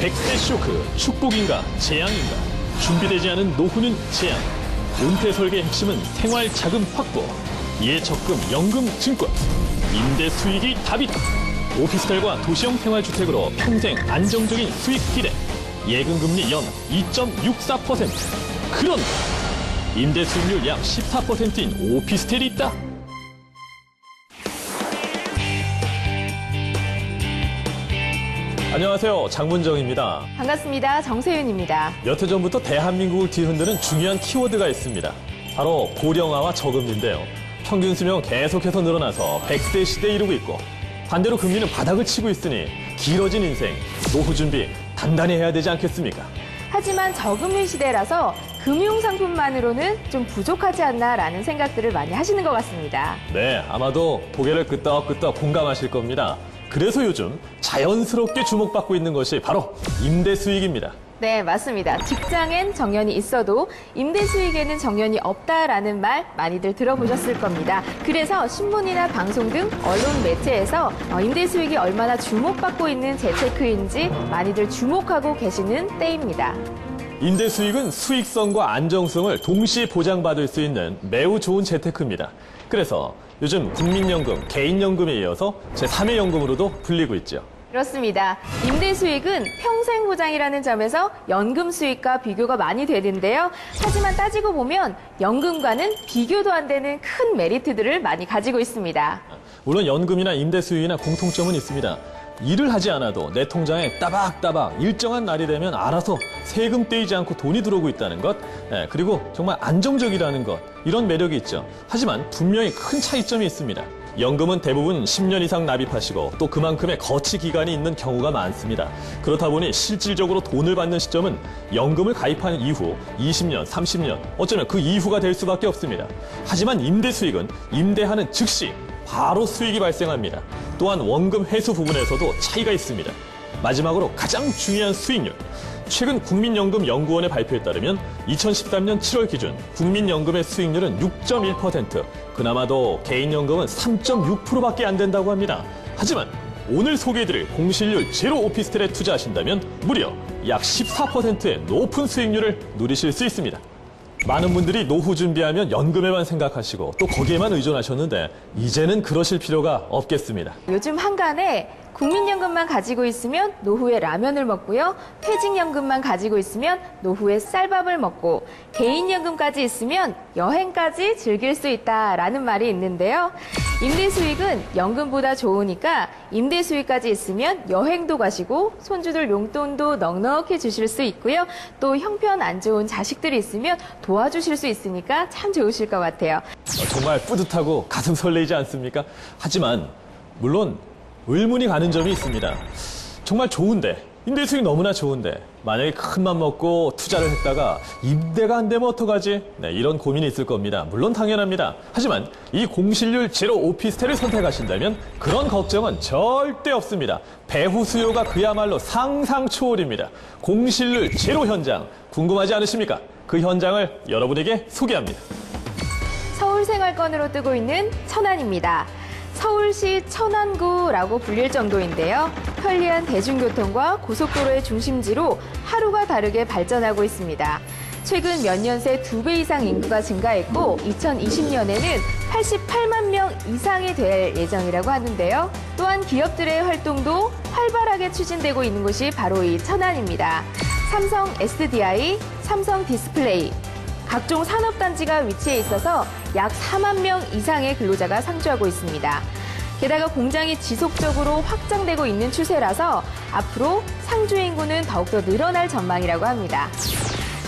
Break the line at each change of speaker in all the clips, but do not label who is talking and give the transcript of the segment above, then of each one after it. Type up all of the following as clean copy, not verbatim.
100세 쇼크, 축복인가, 재앙인가? 준비되지 않은 노후는 재앙. 은퇴 설계의 핵심은 생활 자금 확보. 예적금, 연금, 증권. 임대 수익이 답이다. 오피스텔과 도시형 생활주택으로 평생 안정적인 수익 기대. 예금금리 연 2.64%. 그런데 임대 수익률 약 14%인 오피스텔이 있다. 안녕하세요. 장문정입니다.
반갑습니다. 정세윤입니다.
몇 해 전부터 대한민국을 뒤흔드는 중요한 키워드가 있습니다. 바로 고령화와 저금리인데요. 평균 수명 계속해서 늘어나서 100세 시대에 이르고 있고 반대로 금리는 바닥을 치고 있으니 길어진 인생, 노후 준비 단단히 해야 되지 않겠습니까?
하지만 저금리 시대라서 금융상품만으로는 좀 부족하지 않나라는 생각들을 많이 하시는 것 같습니다.
네, 아마도 고개를 끄덕끄덕 공감하실 겁니다. 그래서 요즘 자연스럽게 주목받고 있는 것이 바로 임대 수익입니다.
네, 맞습니다. 직장엔 정년이 있어도 임대 수익에는 정년이 없다라는 말 많이들 들어보셨을 겁니다. 그래서 신문이나 방송 등 언론 매체에서 임대 수익이 얼마나 주목받고 있는 재테크인지 많이들 주목하고 계시는 때입니다.
임대 수익은 수익성과 안정성을 동시에 보장받을 수 있는 매우 좋은 재테크입니다. 그래서 요즘 국민연금, 개인연금에 이어서 제3의 연금으로도 불리고 있죠.
그렇습니다. 임대 수익은 평생 보장이라는 점에서 연금 수익과 비교가 많이 되는데요. 하지만 따지고 보면 연금과는 비교도 안 되는 큰 메리트들을 많이 가지고 있습니다.
물론 연금이나 임대 수익이나 공통점은 있습니다. 일을 하지 않아도 내 통장에 따박따박 일정한 날이 되면 알아서 세금 떼이지 않고 돈이 들어오고 있다는 것, 그리고 정말 안정적이라는 것, 이런 매력이 있죠. 하지만 분명히 큰 차이점이 있습니다. 연금은 대부분 10년 이상 납입하시고 또 그만큼의 거치 기간이 있는 경우가 많습니다. 그렇다 보니 실질적으로 돈을 받는 시점은 연금을 가입한 이후 20년, 30년, 어쩌면 그 이후가 될 수밖에 없습니다. 하지만 임대 수익은 임대하는 즉시 바로 수익이 발생합니다. 또한 원금 회수 부분에서도 차이가 있습니다. 마지막으로 가장 중요한 수익률. 최근 국민연금연구원의 발표에 따르면 2013년 7월 기준 국민연금의 수익률은 6.1%, 그나마도 개인연금은 3.6%밖에 안 된다고 합니다. 하지만 오늘 소개해드릴 공실률 제로 오피스텔에 투자하신다면 무려 약 14%의 높은 수익률을 누리실 수 있습니다. 많은 분들이 노후 준비하면 연금에만 생각하시고 또 거기에만 의존하셨는데 이제는 그러실 필요가 없겠습니다.
요즘 한간에 국민연금만 가지고 있으면 노후에 라면을 먹고요. 퇴직연금만 가지고 있으면 노후에 쌀밥을 먹고 개인연금까지 있으면 여행까지 즐길 수 있다라는 말이 있는데요. 임대 수익은 연금보다 좋으니까 임대 수익까지 있으면 여행도 가시고 손주들 용돈도 넉넉히 주실 수 있고요. 또 형편 안 좋은 자식들이 있으면 도와주실 수 있으니까 참 좋으실 것 같아요.
정말 뿌듯하고 가슴 설레지 않습니까? 하지만 물론 의문이 가는 점이 있습니다. 정말 좋은데, 임대 수익 너무나 좋은데 만약에 큰 맘 먹고 투자를 했다가 임대가 안 되면 어떡하지? 네, 이런 고민이 있을 겁니다. 물론 당연합니다. 하지만 이 공실률 제로 오피스텔을 선택하신다면 그런 걱정은 절대 없습니다. 배후 수요가 그야말로 상상 초월입니다. 공실률 제로 현장 궁금하지 않으십니까? 그 현장을 여러분에게 소개합니다.
서울 생활권으로 뜨고 있는 천안입니다. 서울시 천안구라고 불릴 정도인데요. 편리한 대중교통과 고속도로의 중심지로 하루가 다르게 발전하고 있습니다. 최근 몇 년 새 2배 이상 인구가 증가했고 2020년에는 88만 명 이상이 될 예정이라고 하는데요. 또한 기업들의 활동도 활발하게 추진되고 있는 곳이 바로 이 천안입니다. 삼성 SDI, 삼성 디스플레이, 각종 산업단지가 위치해 있어서 약 4만 명 이상의 근로자가 상주하고 있습니다. 게다가 공장이 지속적으로 확장되고 있는 추세라서 앞으로 상주 인구는 더욱더 늘어날 전망이라고 합니다.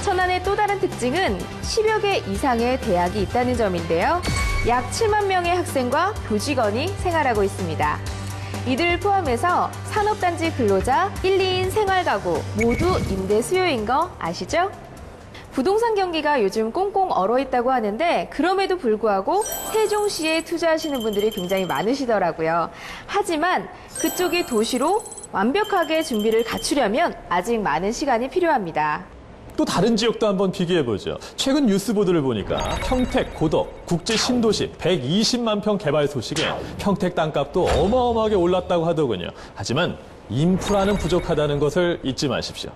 천안의 또 다른 특징은 10여 개 이상의 대학이 있다는 점인데요. 약 7만 명의 학생과 교직원이 생활하고 있습니다. 이들을 포함해서 산업단지 근로자 1, 2인 생활가구 모두 임대 수요인 거 아시죠? 부동산 경기가 요즘 꽁꽁 얼어 있다고 하는데 그럼에도 불구하고 세종시에 투자하시는 분들이 굉장히 많으시더라고요. 하지만 그쪽이 도시로 완벽하게 준비를 갖추려면 아직 많은 시간이 필요합니다.
또 다른 지역도 한번 비교해보죠. 최근 뉴스 보도를 보니까 평택, 고덕, 국제 신도시 120만 평 개발 소식에 평택 땅값도 어마어마하게 올랐다고 하더군요. 하지만 인프라는 부족하다는 것을 잊지 마십시오.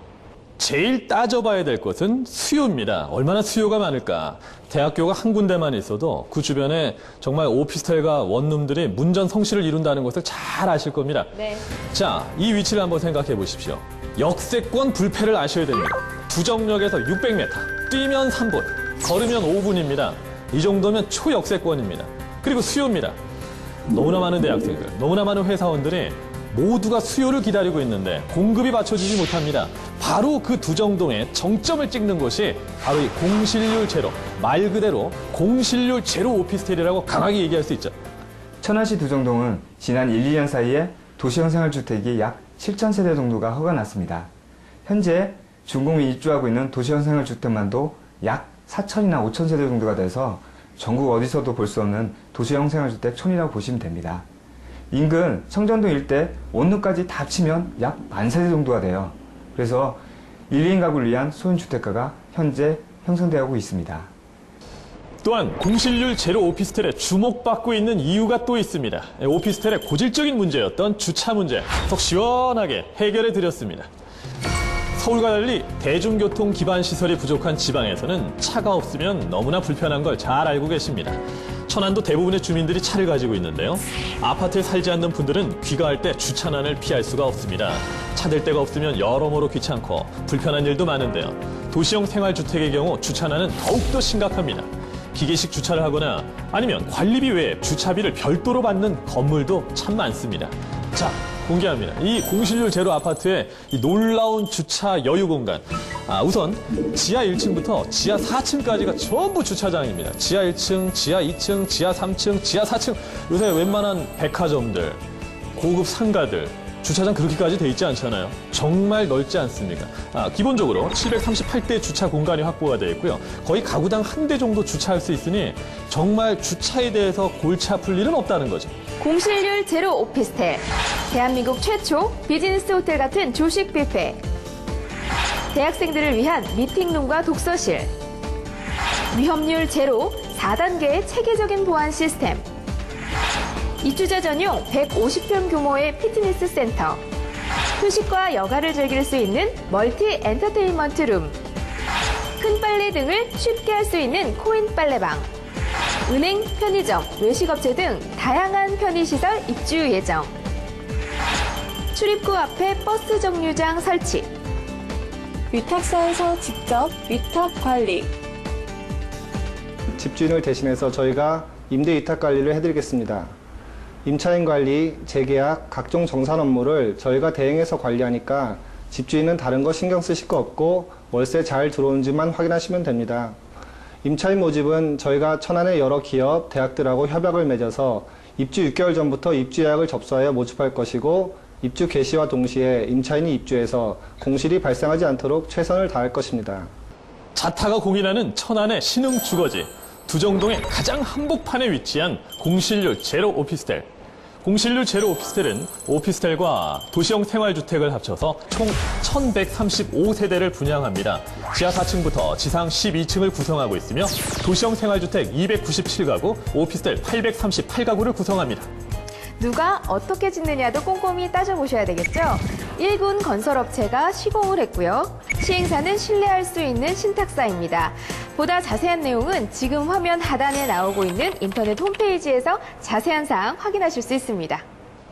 제일 따져봐야 될 것은 수요입니다. 얼마나 수요가 많을까. 대학교가 한 군데만 있어도 그 주변에 정말 오피스텔과 원룸들이 문전성시를 이룬다는 것을 잘 아실 겁니다.
네.
자, 이 위치를 한번 생각해 보십시오. 역세권 불패를 아셔야 됩니다. 두정역에서 600m, 뛰면 3분, 걸으면 5분입니다. 이 정도면 초역세권입니다. 그리고 수요입니다. 너무나 많은 대학생들, 너무나 많은 회사원들이 모두가 수요를 기다리고 있는데 공급이 받쳐지지 못합니다. 바로 그 두정동에 정점을 찍는 곳이 바로 이 공실률 제로, 말 그대로 공실률 제로 오피스텔이라고 강하게 얘기할 수 있죠.
천안시 두정동은 지난 1, 2년 사이에 도시형 생활주택이 약 7,000세대 정도가 허가났습니다. 현재 준공이 입주하고 있는 도시형 생활주택만도 약 4,000이나 5,000세대 정도가 돼서 전국 어디서도 볼 수 없는 도시형 생활주택 촌이라고 보시면 됩니다. 인근 청정동 일대 원룸까지 다 합치면 약 10,000세대 정도가 돼요. 그래서 1인 가구를 위한 소형주택가가 현재 형성되고 있습니다.
또한 공실률 제로 오피스텔에 주목받고 있는 이유가 또 있습니다. 오피스텔의 고질적인 문제였던 주차 문제 속 시원하게 해결해 드렸습니다. 서울과 달리 대중교통 기반 시설이 부족한 지방에서는 차가 없으면 너무나 불편한 걸 잘 알고 계십니다. 천안도 대부분의 주민들이 차를 가지고 있는데요. 아파트에 살지 않는 분들은 귀가할 때 주차난을 피할 수가 없습니다. 차댈 데가 없으면 여러모로 귀찮고 불편한 일도 많은데요. 도시형 생활주택의 경우 주차난은 더욱더 심각합니다. 기계식 주차를 하거나 아니면 관리비 외에 주차비를 별도로 받는 건물도 참 많습니다. 자, 공개합니다. 이 공실률 제로 아파트의 이 놀라운 주차 여유 공간. 우선 지하 1층부터 지하 4층까지가 전부 주차장입니다. 지하 1층, 지하 2층, 지하 3층, 지하 4층. 요새 웬만한 백화점들, 고급 상가들, 주차장 그렇게까지 돼 있지 않잖아요. 정말 넓지 않습니까? 기본적으로 738대 주차 공간이 확보가 되어 있고요. 거의 가구당 한 대 정도 주차할 수 있으니 정말 주차에 대해서 골치 아플 일은 없다는 거죠.
공실률 제로 오피스텔. 대한민국 최초 비즈니스 호텔 같은 조식 뷔페. 대학생들을 위한 미팅룸과 독서실. 위험률 제로 4단계의 체계적인 보안 시스템. 입주자 전용 150평 규모의 피트니스 센터. 휴식과 여가를 즐길 수 있는 멀티 엔터테인먼트 룸. 큰 빨래 등을 쉽게 할 수 있는 코인 빨래방. 은행, 편의점, 외식업체 등 다양한 편의시설 입주 예정. 출입구 앞에 버스 정류장 설치.
위탁사에서 직접 위탁 관리.
집주인을 대신해서 저희가 임대 위탁 관리를 해드리겠습니다. 임차인 관리, 재계약, 각종 정산 업무를 저희가 대행해서 관리하니까 집주인은 다른 거 신경 쓰실 거 없고 월세 잘 들어오는지만 확인하시면 됩니다. 임차인 모집은 저희가 천안의 여러 기업, 대학들하고 협약을 맺어서 입주 6개월 전부터 입주 예약을 접수하여 모집할 것이고 입주 개시와 동시에 임차인이 입주해서 공실이 발생하지 않도록 최선을 다할 것입니다.
자타가 공인하는 천안의 신흥 주거지 두정동의 가장 한복판에 위치한 공실률 제로 오피스텔. 공실률 제로 오피스텔은 오피스텔과 도시형 생활주택을 합쳐서 총 1,135세대를 분양합니다. 지하 4층부터 지상 12층을 구성하고 있으며 도시형 생활주택 297가구, 오피스텔 838가구를 구성합니다.
누가 어떻게 짓느냐도 꼼꼼히 따져보셔야 되겠죠? 1군 건설업체가 시공을 했고요. 시행사는 신뢰할 수 있는 신탁사입니다. 보다 자세한 내용은 지금 화면 하단에 나오고 있는 인터넷 홈페이지에서 자세한 사항 확인하실 수 있습니다.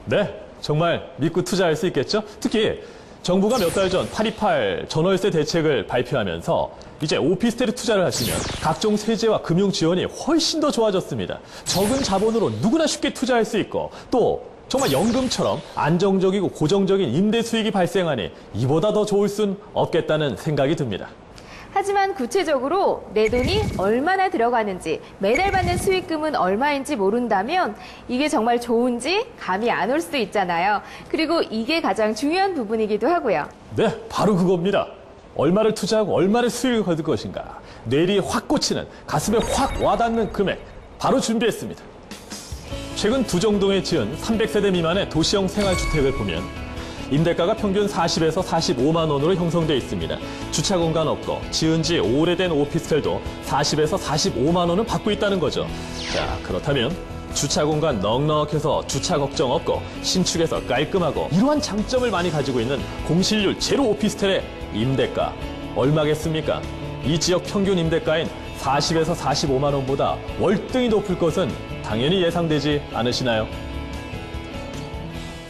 네, 정말 믿고 투자할 수 있겠죠? 특히 정부가 몇 달 전 828 전월세 대책을 발표하면서 이제 오피스텔에 투자를 하시면 각종 세제와 금융 지원이 훨씬 더 좋아졌습니다. 적은 자본으로 누구나 쉽게 투자할 수 있고 또 정말 연금처럼 안정적이고 고정적인 임대 수익이 발생하니 이보다 더 좋을 순 없겠다는 생각이 듭니다.
하지만 구체적으로 내 돈이 얼마나 들어가는지, 매달 받는 수익금은 얼마인지 모른다면 이게 정말 좋은지 감이 안 올 수도 있잖아요. 그리고 이게 가장 중요한 부분이기도 하고요.
네, 바로 그겁니다. 얼마를 투자하고 얼마를 수익을 거둘 것인가. 뇌리 확 꽂히는, 가슴에 확 와닿는 금액 바로 준비했습니다. 최근 두정동에 지은 300세대 미만의 도시형 생활주택을 보면 임대가가 평균 40에서 45만 원으로 형성돼 있습니다. 주차 공간 없고 지은 지 오래된 오피스텔도 40에서 45만 원은 받고 있다는 거죠. 자, 그렇다면 주차 공간 넉넉해서 주차 걱정 없고 신축해서 깔끔하고 이러한 장점을 많이 가지고 있는 공실률 제로 오피스텔의 임대가 얼마겠습니까? 이 지역 평균 임대가인 40에서 45만 원보다 월등히 높을 것은 당연히 예상되지 않으시나요?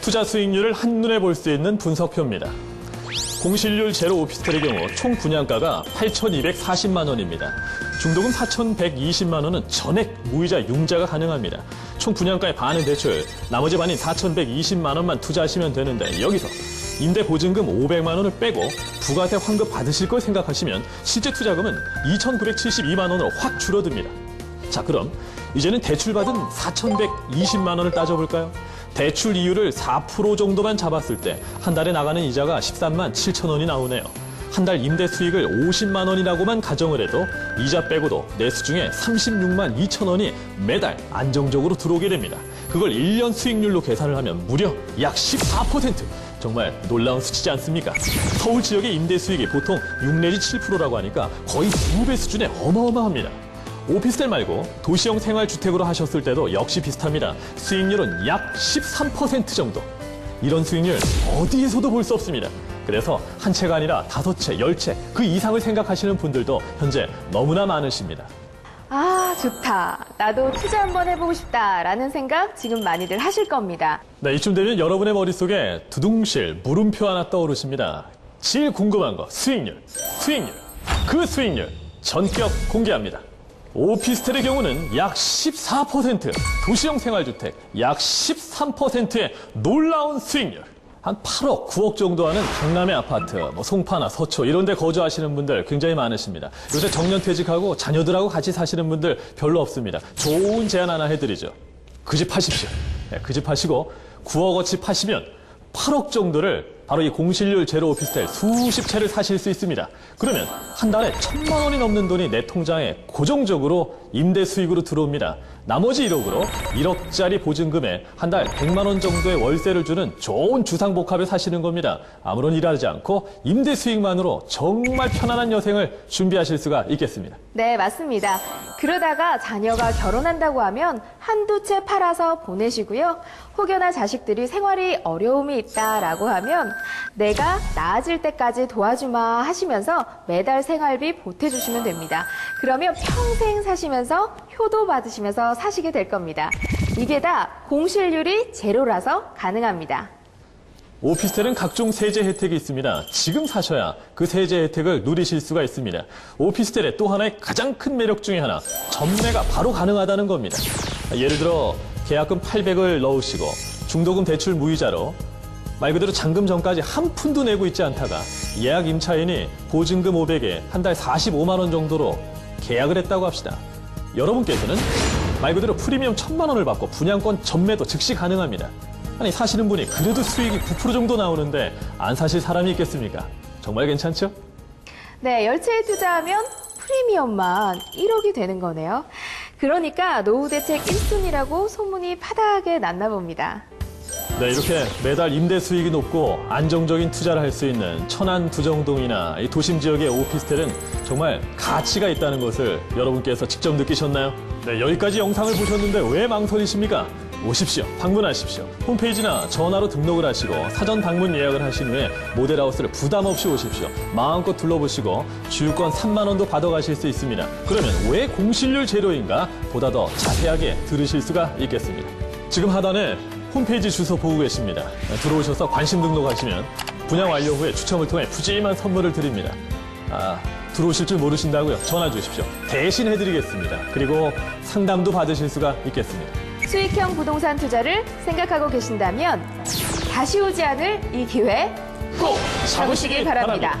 투자 수익률을 한눈에 볼 수 있는 분석표입니다. 공실률 제로 오피스텔의 경우 총 분양가가 8,240만 원입니다. 중도금 4,120만 원은 전액 무이자 융자가 가능합니다. 총 분양가의 반은 대출, 나머지 반인 4,120만 원만 투자하시면 되는데 여기서 임대 보증금 500만 원을 빼고 부가세 환급 받으실 걸 생각하시면 실제 투자금은 2,972만 원으로 확 줄어듭니다. 자, 그럼 이제는 대출받은 4,120만 원을 따져볼까요? 대출 이율을 4% 정도만 잡았을 때 한 달에 나가는 이자가 13만 7천 원이 나오네요. 한 달 임대 수익을 50만 원이라고만 가정을 해도 이자 빼고도 내수 중에 36만 2천 원이 매달 안정적으로 들어오게 됩니다. 그걸 1년 수익률로 계산을 하면 무려 약 14%! 정말 놀라운 수치지 않습니까? 서울 지역의 임대 수익이 보통 6 내지 7%라고 하니까 거의 2배 수준에 어마어마합니다. 오피스텔 말고 도시형 생활주택으로 하셨을 때도 역시 비슷합니다. 수익률은 약 13% 정도. 이런 수익률 어디에서도 볼 수 없습니다. 그래서 한 채가 아니라 5채, 10채 그 이상을 생각하시는 분들도 현재 너무나 많으십니다.
아, 좋다. 나도 투자 한번 해보고 싶다라는 생각 지금 많이들 하실 겁니다.
네, 이쯤 되면 여러분의 머릿속에 두둥실 물음표 하나 떠오르십니다. 제일 궁금한 거 수익률. 그 수익률 전격 공개합니다. 오피스텔의 경우는 약 14%, 도시형 생활주택 약 13%의 놀라운 수익률. 한 8억, 9억 정도 하는 강남의 아파트, 송파나 서초 이런 데 거주하시는 분들 굉장히 많으십니다. 요새 정년퇴직하고 자녀들하고 같이 사시는 분들 별로 없습니다. 좋은 제안 하나 해드리죠. 그 집 파십시오. 네, 그 집 파시고 9억어치 파시면 8억 정도를 바로 이 공실률 제로 오피스텔 수십 채를 사실 수 있습니다. 그러면 한 달에 1,000만 원이 넘는 돈이 내 통장에 고정적으로 임대 수익으로 들어옵니다. 나머지 1억으로 1억짜리 보증금에 한 달 100만 원 정도의 월세를 주는 좋은 주상복합을 사시는 겁니다. 아무런 일하지 않고 임대 수익만으로 정말 편안한 여생을 준비하실 수가 있겠습니다.
네, 맞습니다. 그러다가 자녀가 결혼한다고 하면 한두 채 팔아서 보내시고요. 혹여나 자식들이 생활이 어려움이 있다라고 하면 내가 나아질 때까지 도와주마 하시면서 매달 생활비 보태주시면 됩니다. 그러면 평생 사시면서 효도 받으시면서 사시게 될 겁니다. 이게 다 공실률이 제로라서 가능합니다.
오피스텔은 각종 세제 혜택이 있습니다. 지금 사셔야 그 세제 혜택을 누리실 수가 있습니다. 오피스텔의 또 하나의 가장 큰 매력 중에 하나, 전매가 바로 가능하다는 겁니다. 예를 들어 계약금 800을 넣으시고 중도금 대출 무이자로 말 그대로 잔금 전까지 한 푼도 내고 있지 않다가 예약 임차인이 보증금 500에 한 달 45만 원 정도로 계약을 했다고 합시다. 여러분께서는 말 그대로 프리미엄 1,000만 원을 받고 분양권 전매도 즉시 가능합니다. 아니 사시는 분이 그래도 수익이 9% 정도 나오는데 안 사실 사람이 있겠습니까? 정말 괜찮죠?
네, 10채에 투자하면 프리미엄만 1억이 되는 거네요. 그러니까 노후대책 1순위라고 소문이 파다하게 났나 봅니다.
네, 이렇게 매달 임대 수익이 높고 안정적인 투자를 할 수 있는 천안 두정동이나 이 도심 지역의 오피스텔은 정말 가치가 있다는 것을 여러분께서 직접 느끼셨나요? 네, 여기까지 영상을 보셨는데 왜 망설이십니까? 오십시오. 방문하십시오. 홈페이지나 전화로 등록을 하시고 사전 방문 예약을 하신 후에 모델하우스를 부담 없이 오십시오. 마음껏 둘러보시고 주유권 3만 원도 받아가실 수 있습니다. 그러면 왜 공실률 제로인가 보다 더 자세하게 들으실 수가 있겠습니다. 지금 하단에 홈페이지 주소 보고 계십니다. 들어오셔서 관심 등록하시면 분양 완료 후에 추첨을 통해 푸짐한 선물을 드립니다. 들어오실 줄 모르신다고요? 전화 주십시오. 대신 해드리겠습니다. 그리고 상담도 받으실 수가 있겠습니다.
수익형 부동산 투자를 생각하고 계신다면 다시 오지 않을 이 기회 꼭 잡으시길 바랍니다.